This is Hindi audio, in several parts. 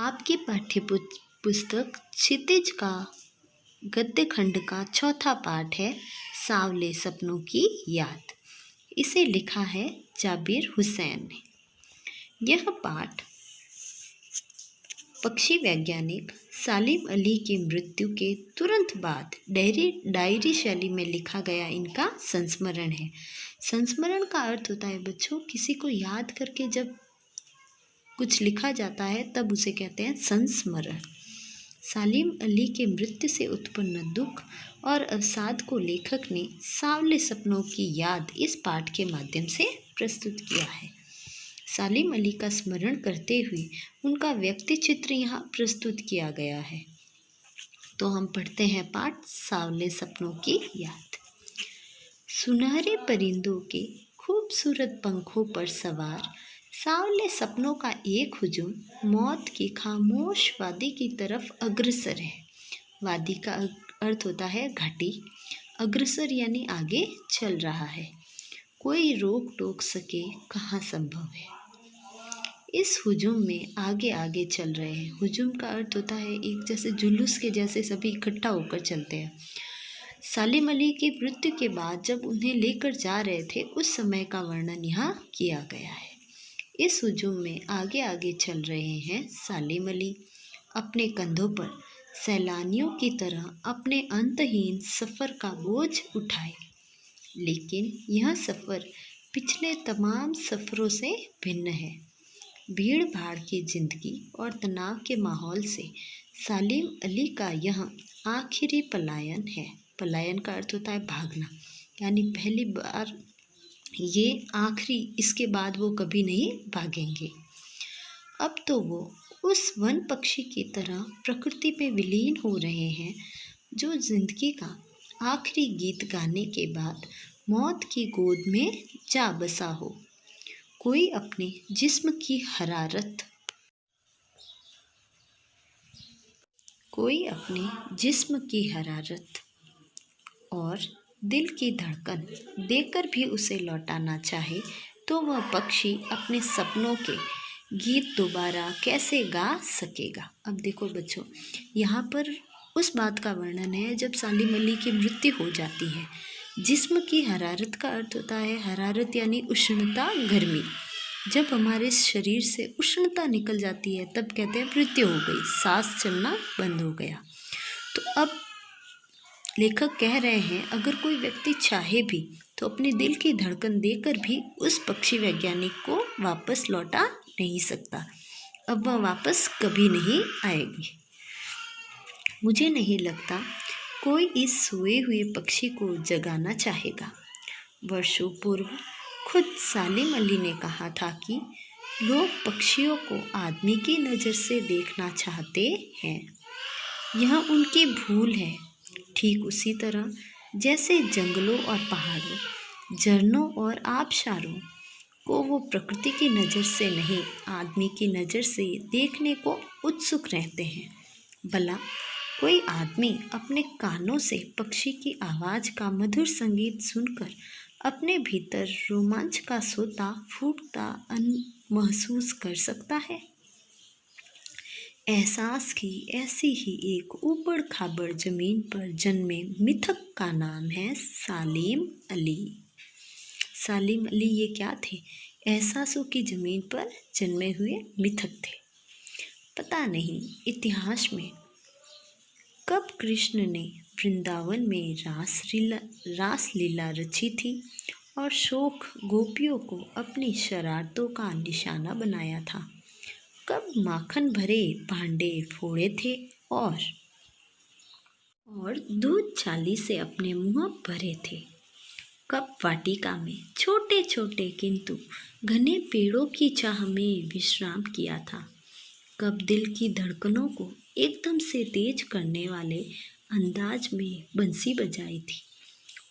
आपकी पुस्तक क्षितिज का गद्य खंड का चौथा पाठ है सांवले सपनों की याद। इसे लिखा है जाबिर हुसैन ने। यह पाठ पक्षी वैज्ञानिक सालिम अली की मृत्यु के तुरंत बाद डायरी शैली में लिखा गया इनका संस्मरण है। संस्मरण का अर्थ होता है बच्चों, किसी को याद करके जब कुछ लिखा जाता है तब उसे कहते हैं संस्मरण। सालिम अली के मृत्यु से उत्पन्न दुख और अवसाद को लेखक ने सांवले सपनों की याद इस पाठ के माध्यम से प्रस्तुत किया है। सालिम अली का स्मरण करते हुए उनका व्यक्ति चित्र यहाँ प्रस्तुत किया गया है। तो हम पढ़ते हैं पाठ सांवले सपनों की याद। सुनहरे परिंदों के खूबसूरत पंखों पर सवार सांवले सपनों का एक हुजूम मौत की खामोश वादी की तरफ अग्रसर है। वादी का अर्थ होता है घाटी, अग्रसर यानी आगे चल रहा है। कोई रोक टोक सके कहाँ संभव है। इस हुजूम में आगे आगे चल रहे हैं। हुजूम का अर्थ होता है एक जैसे जुलूस के जैसे सभी इकट्ठा होकर चलते हैं। सालिम अली की मृत्यु के बाद जब उन्हें लेकर जा रहे थे उस समय का वर्णन यहाँ किया गया है। इस हुजूम में आगे आगे चल रहे हैं सालिम अली, अपने कंधों पर सैलानियों की तरह अपने अंतहीन सफ़र का बोझ उठाए। लेकिन यह सफ़र पिछले तमाम सफ़रों से भिन्न है। भीड़ भाड़ की जिंदगी और तनाव के माहौल से सालिम अली का यह आखिरी पलायन है। पलायन का अर्थ होता है भागना, यानी पहली बार ये आखिरी, इसके बाद वो कभी नहीं भागेंगे। अब तो वो उस वन पक्षी की तरह प्रकृति में विलीन हो रहे हैं जो जिंदगी का आखिरी गीत गाने के बाद मौत की गोद में जा बसा हो। कोई अपने जिस्म की हरारत और दिल की धड़कन देकर भी उसे लौटाना चाहे तो वह पक्षी अपने सपनों के गीत दोबारा कैसे गा सकेगा। अब देखो बच्चों, यहाँ पर उस बात का वर्णन है जब सालिम अली की मृत्यु हो जाती है। जिस्म की हरारत का अर्थ होता है हरारत यानी उष्णता, गर्मी। जब हमारे शरीर से उष्णता निकल जाती है तब कहते हैं मृत्यु हो गई, सांस चलना बंद हो गया। तो अब लेखक कह रहे हैं अगर कोई व्यक्ति चाहे भी तो अपने दिल की धड़कन देकर भी उस पक्षी वैज्ञानिक को वापस लौटा नहीं सकता। अब वह वापस कभी नहीं आएगी। मुझे नहीं लगता कोई इस सोए हुए पक्षी को जगाना चाहेगा। वर्षों पूर्व खुद सालिम अली ने कहा था कि लोग पक्षियों को आदमी की नज़र से देखना चाहते हैं। यह उनकी भूल है। ठीक उसी तरह जैसे जंगलों और पहाड़ों, झरनों और आबशारों को वो प्रकृति की नज़र से नहीं आदमी की नज़र से देखने को उत्सुक रहते हैं। भला कोई आदमी अपने कानों से पक्षी की आवाज़ का मधुर संगीत सुनकर अपने भीतर रोमांच का सोता फूटता महसूस कर सकता है। एहसास की ऐसी ही एक ऊबड़ खाबड़ जमीन पर जन्मे मिथक का नाम है सालिम अली। सालिम अली ये क्या थे? एहसासों की ज़मीन पर जन्मे हुए मिथक थे। पता नहीं इतिहास में कब कृष्ण ने वृंदावन में रास लीला रची थी और शोक गोपियों को अपनी शरारतों का निशाना बनाया था। कब माखन भरे भांडे फोड़े थे और दूध छाली से अपने मुंह भरे थे। कब वाटिका में छोटे छोटे किंतु घने पेड़ों की चाह में विश्राम किया था। कब दिल की धड़कनों को एकदम से तेज करने वाले अंदाज में बंसी बजाई थी।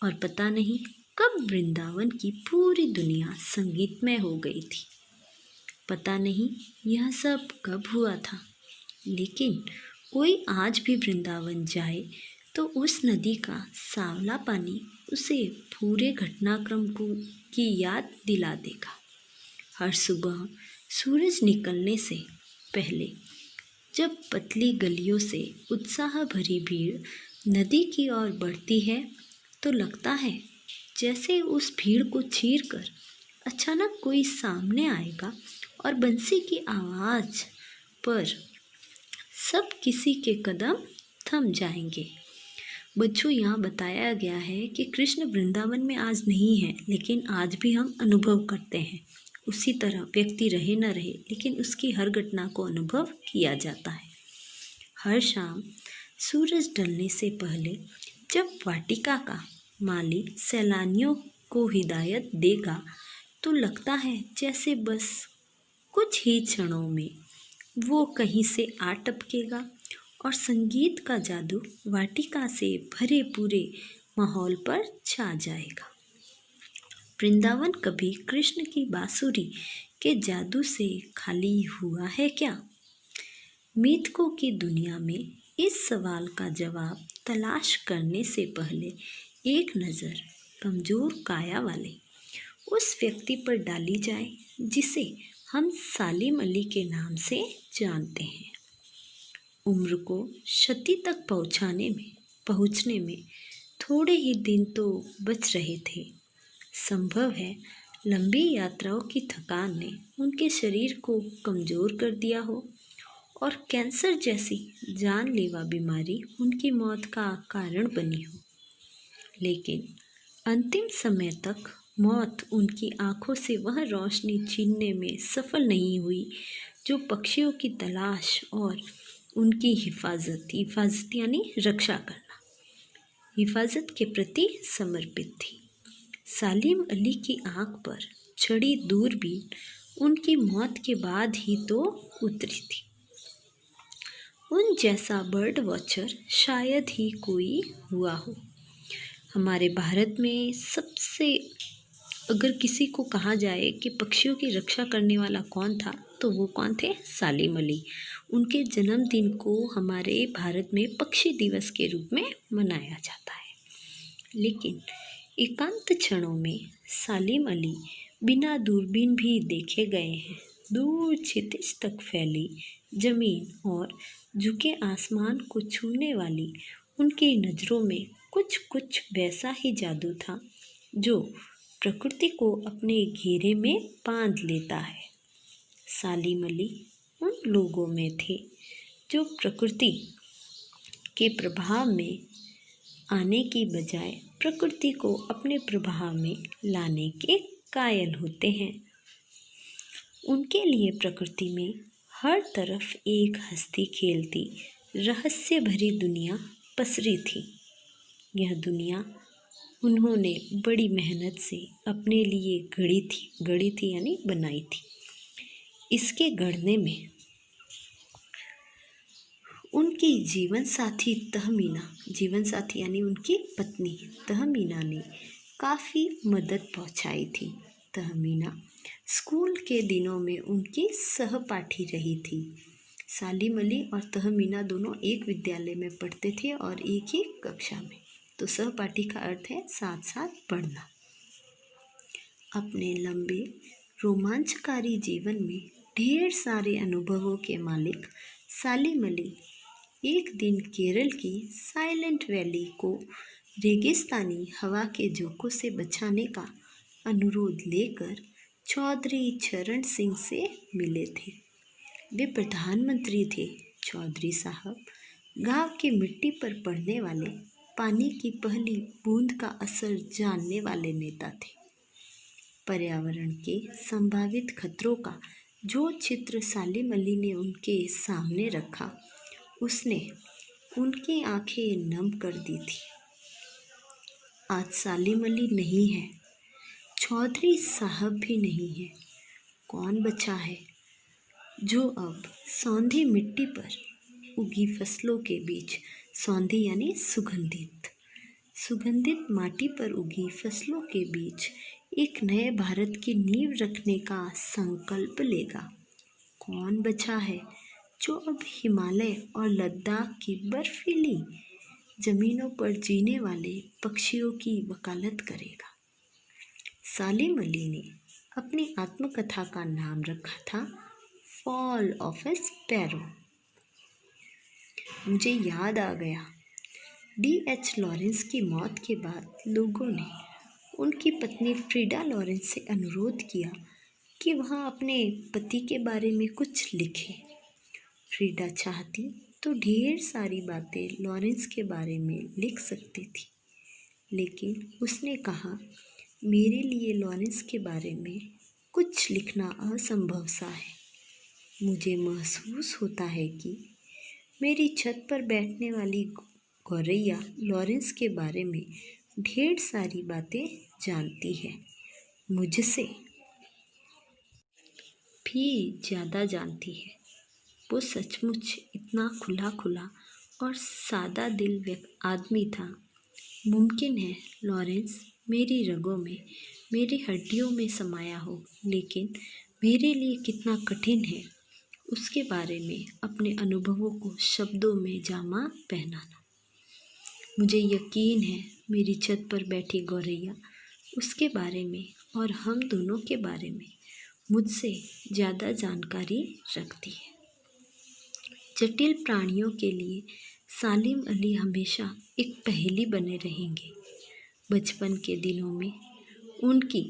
और पता नहीं कब वृंदावन की पूरी दुनिया संगीतमय हो गई थी। पता नहीं यह सब कब हुआ था, लेकिन कोई आज भी वृंदावन जाए तो उस नदी का सांवला पानी उसे पूरे घटनाक्रम की याद दिला देगा। हर सुबह सूरज निकलने से पहले जब पतली गलियों से उत्साह भरी भीड़ नदी की ओर बढ़ती है तो लगता है जैसे उस भीड़ को चीरकर अचानक कोई सामने आएगा और बंसी की आवाज़ पर सब किसी के कदम थम जाएंगे। बच्चों, यहाँ बताया गया है कि कृष्ण वृंदावन में आज नहीं है, लेकिन आज भी हम अनुभव करते हैं। उसी तरह व्यक्ति रहे न रहे, लेकिन उसकी हर घटना को अनुभव किया जाता है। हर शाम सूरज ढलने से पहले जब वाटिका का माली सैलानियों को हिदायत देगा तो लगता है जैसे बस कुछ ही क्षणों में वो कहीं से आ टपकेगा और संगीत का जादू वाटिका से भरे पूरे माहौल पर छा जाएगा। वृंदावन कभी कृष्ण की बांसुरी के जादू से खाली हुआ है क्या? मिथकों की दुनिया में इस सवाल का जवाब तलाश करने से पहले एक नज़र कमज़ोर काया वाले उस व्यक्ति पर डाली जाए जिसे हम सालिम अली के नाम से जानते हैं। उम्र को शती तक पहुँचने में थोड़े ही दिन तो बच रहे थे। संभव है लंबी यात्राओं की थकान ने उनके शरीर को कमज़ोर कर दिया हो और कैंसर जैसी जानलेवा बीमारी उनकी मौत का कारण बनी हो, लेकिन अंतिम समय तक मौत उनकी आंखों से वह रोशनी छीनने में सफल नहीं हुई जो पक्षियों की तलाश और उनकी हिफाजत यानी रक्षा करना, हिफाजत के प्रति समर्पित थी। सालिम अली की आंख पर चढ़ी दूरबीन उनकी मौत के बाद ही तो उतरी थी। उन जैसा बर्ड वॉचर शायद ही कोई हुआ हो। हमारे भारत में सबसे अगर किसी को कहा जाए कि पक्षियों की रक्षा करने वाला कौन था तो वो कौन थे? सालिम अली। उनके जन्मदिन को हमारे भारत में पक्षी दिवस के रूप में मनाया जाता है। लेकिन एकांत क्षणों में सालिम अली बिना दूरबीन भी देखे गए हैं। दूर क्षितिज तक फैली जमीन और झुके आसमान को छूने वाली उनकी नज़रों में कुछ कुछ वैसा ही जादू था जो प्रकृति को अपने घेरे में बांध लेता है। सालिम अली उन लोगों में थे जो प्रकृति के प्रभाव में आने की बजाय प्रकृति को अपने प्रभाव में लाने के कायल होते हैं। उनके लिए प्रकृति में हर तरफ एक हंसती खेलती रहस्य भरी दुनिया पसरी थी। यह दुनिया उन्होंने बड़ी मेहनत से अपने लिए गढ़ी थी यानी बनाई थी। इसके गढ़ने में उनकी जीवन साथी यानी उनकी पत्नी तहमीना ने काफ़ी मदद पहुंचाई थी। तहमीना स्कूल के दिनों में उनकी सहपाठी रही थी। सालिम अली और तहमीना दोनों एक विद्यालय में पढ़ते थे और एक ही कक्षा में। तो सहपाठी का अर्थ है साथ साथ पढ़ना। अपने लंबे रोमांचकारी जीवन में ढेर सारे अनुभवों के मालिक सालिम अली एक दिन केरल की साइलेंट वैली को रेगिस्तानी हवा के झोंकों से बचाने का अनुरोध लेकर चौधरी चरण सिंह से मिले थे। वे प्रधानमंत्री थे। चौधरी साहब गांव की मिट्टी पर पड़ने वाले पानी की पहली बूंद का असर जानने वाले नेता थे। पर्यावरण के संभावित खतरों का जो चित्र सालिम अली ने उनके सामने रखा उसने उनकी आंखें नम कर दी थी। आज सालिम अली नहीं है, चौधरी साहब भी नहीं है। कौन बचा है जो अब सौंधी मिट्टी पर उगी फसलों के बीच, सौंधी यानी सुगंधित माटी पर उगी फसलों के बीच एक नए भारत की नींव रखने का संकल्प लेगा? कौन बचा है जो अब हिमालय और लद्दाख की बर्फीली ज़मीनों पर जीने वाले पक्षियों की वकालत करेगा? सालिम अली ने अपनी आत्मकथा का नाम रखा था फॉल ऑफ ए स्पैरो। मुझे याद आ गया। D.H. लॉरेंस की मौत के बाद लोगों ने उनकी पत्नी फ्रीडा लॉरेंस से अनुरोध किया कि वह अपने पति के बारे में कुछ लिखे। फ्रीडा चाहती तो ढेर सारी बातें लॉरेंस के बारे में लिख सकती थी, लेकिन उसने कहा, मेरे लिए लॉरेंस के बारे में कुछ लिखना असंभव सा है। मुझे महसूस होता है कि मेरी छत पर बैठने वाली गौरैया लॉरेंस के बारे में ढेर सारी बातें जानती है, मुझसे भी ज़्यादा जानती है। वो सचमुच इतना खुला खुला और सादा दिल आदमी था। मुमकिन है लॉरेंस मेरी रगों में, मेरी हड्डियों में समाया हो, लेकिन मेरे लिए कितना कठिन है उसके बारे में अपने अनुभवों को शब्दों में जामा पहनाना। मुझे यकीन है मेरी छत पर बैठी गौरैया उसके बारे में और हम दोनों के बारे में मुझसे ज़्यादा जानकारी रखती है। जटिल प्राणियों के लिए सालिम अली हमेशा एक पहेली बने रहेंगे। बचपन के दिनों में उनकी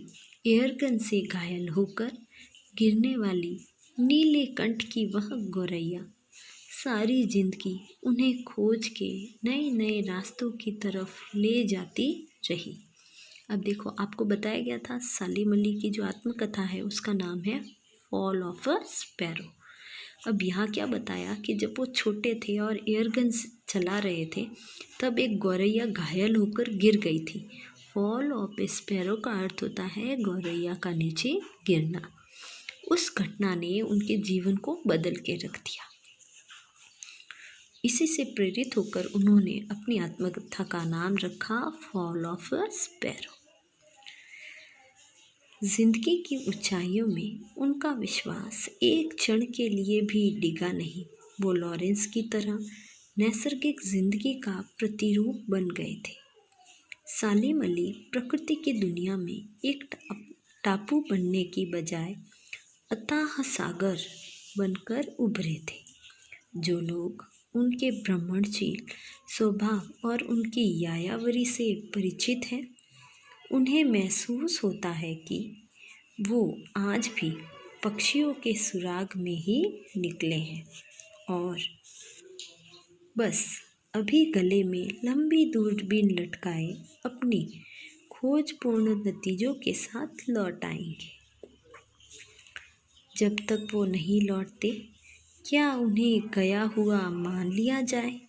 एयरगन से घायल होकर गिरने वाली नीले कंठ की वह गौरैया सारी जिंदगी उन्हें खोज के नए नए रास्तों की तरफ ले जाती रही। अब देखो, आपको बताया गया था सालिम अली की जो आत्मकथा है उसका नाम है फॉल ऑफ अ स्पैरो। अब यहाँ क्या बताया कि जब वो छोटे थे और एयरगन चला रहे थे तब एक गौरैया घायल होकर गिर गई थी। फॉल ऑफ ए स्पैरो का अर्थ होता है गौरैया का नीचे गिरना। उस घटना ने उनके जीवन को बदल के रख दिया। इसी से प्रेरित होकर उन्होंने अपनी आत्मकथा का नाम रखा फॉल ऑफ अ स्पैरो। जिंदगी की ऊंचाइयों में उनका विश्वास एक क्षण के लिए भी डिगा नहीं। वो लॉरेंस की तरह नैसर्गिक जिंदगी का प्रतिरूप बन गए थे। सालिम अली प्रकृति की दुनिया में एक टापू बनने की बजाय अथाह सागर बनकर उभरे थे। जो लोग उनके भ्रमणशील स्वभाव और उनकी यायावरी से परिचित हैं, उन्हें महसूस होता है कि वो आज भी पक्षियों के सुराग में ही निकले हैं और बस अभी गले में लंबी दूरबीन लटकाए अपनी खोजपूर्ण नतीजों के साथ लौट आएंगे। जब तक वो नहीं लौटते, क्या उन्हें गया हुआ मान लिया जाए?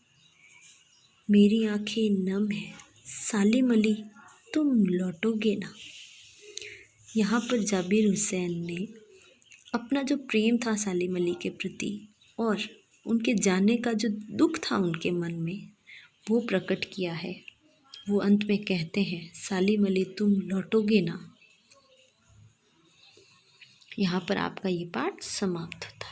मेरी आंखें नम हैं, सालिम अली तुम लौटोगे ना? यहाँ पर जाबिर हुसैन ने अपना जो प्रेम था सालिम अली के प्रति और उनके जाने का जो दुख था उनके मन में, वो प्रकट किया है। वो अंत में कहते हैं, सालिम अली तुम लौटोगे ना? यहाँ पर आपका ये पाठ समाप्त होता है।